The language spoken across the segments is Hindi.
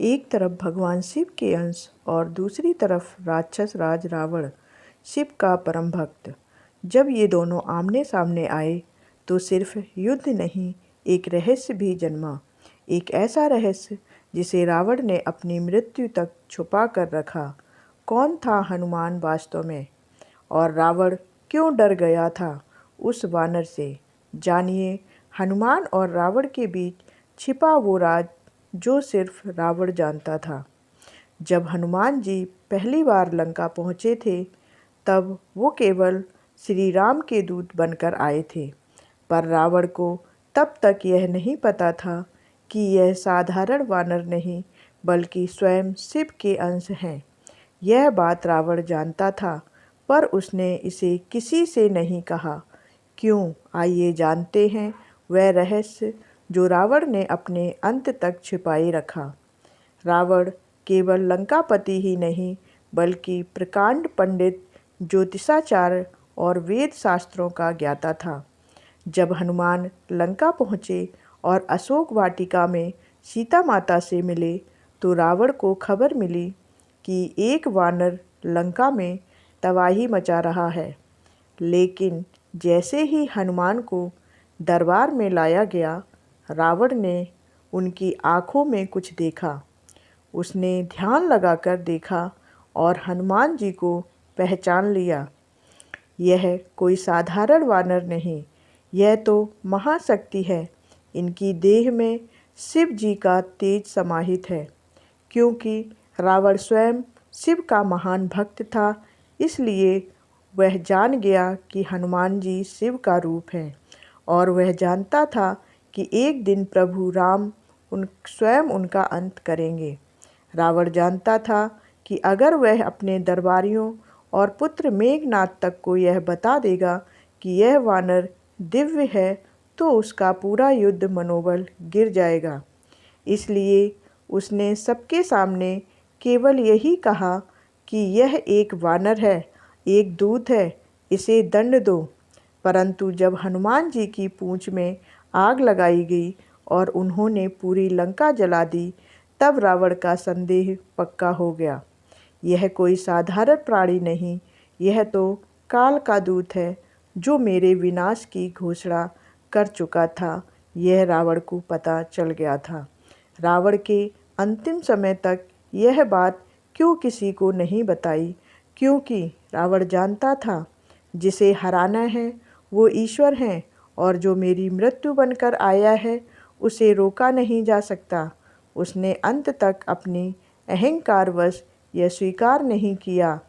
एक तरफ भगवान शिव के अंश और दूसरी तरफ राक्षस राज रावण, शिव का परम भक्त। जब ये दोनों आमने सामने आए तो सिर्फ युद्ध नहीं, एक रहस्य भी जन्मा। एक ऐसा रहस्य जिसे रावण ने अपनी मृत्यु तक छुपा कर रखा। कौन था हनुमान वास्तव में, और रावण क्यों डर गया था उस वानर से? जानिए हनुमान और रावण के बीच छिपा वो राज जो सिर्फ रावण जानता था। जब हनुमान जी पहली बार लंका पहुँचे थे तब वो केवल श्री राम के दूत बनकर आए थे, पर रावण को तब तक यह नहीं पता था कि यह साधारण वानर नहीं बल्कि स्वयं शिव के अंश हैं। यह बात रावण जानता था, पर उसने इसे किसी से नहीं कहा। क्यों? आइए जानते हैं वह रहस्य जो रावण ने अपने अंत तक छिपाए रखा। रावण केवल लंकापति ही नहीं बल्कि प्रकांड पंडित, ज्योतिषाचार्य और वेद शास्त्रों का ज्ञाता था। जब हनुमान लंका पहुँचे और अशोक वाटिका में सीता माता से मिले तो रावण को खबर मिली कि एक वानर लंका में तबाही मचा रहा है। लेकिन जैसे ही हनुमान को दरबार में लाया गया, रावण ने उनकी आँखों में कुछ देखा। उसने ध्यान लगाकर देखा और हनुमान जी को पहचान लिया। यह कोई साधारण वानर नहीं, यह तो महाशक्ति है। इनकी देह में शिव जी का तेज समाहित है। क्योंकि रावण स्वयं शिव का महान भक्त था, इसलिए वह जान गया कि हनुमान जी शिव का रूप हैं, और वह जानता था कि एक दिन प्रभु राम स्वयं उनका अंत करेंगे। रावण जानता था कि अगर वह अपने दरबारियों और पुत्र मेघनाथ तक को यह बता देगा कि यह वानर दिव्य है तो उसका पूरा युद्ध मनोबल गिर जाएगा। इसलिए उसने सबके सामने केवल यही कहा कि यह एक वानर है, एक दूत है, इसे दंड दो। परंतु जब हनुमान जी की पूंछ में आग लगाई गई और उन्होंने पूरी लंका जला दी, तब रावण का संदेह पक्का हो गया। यह कोई साधारण प्राणी नहीं, यह तो काल का दूत है जो मेरे विनाश की घोषणा कर चुका था। यह रावण को पता चल गया था। रावण के अंतिम समय तक यह बात क्यों किसी को नहीं बताई? क्योंकि रावण जानता था जिसे हराना है वो ईश्वर हैं, और जो मेरी मृत्यु बनकर आया है उसे रोका नहीं जा सकता। उसने अंत तक अपनी अहंकारवश यह स्वीकार नहीं किया,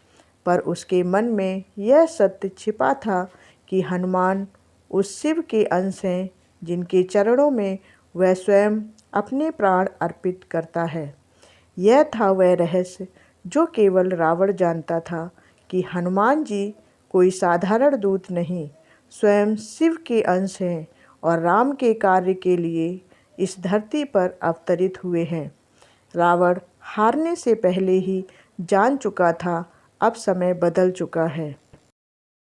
पर उसके मन में यह सत्य छिपा था कि हनुमान उस शिव के अंश हैं जिनके चरणों में वह स्वयं अपने प्राण अर्पित करता है। यह था वह रहस्य जो केवल रावण जानता था कि हनुमान जी कोई साधारण दूत नहीं, स्वयं शिव के अंश हैं और राम के कार्य के लिए इस धरती पर अवतरित हुए हैं। रावण हारने से पहले ही जान चुका था, अब समय बदल चुका है।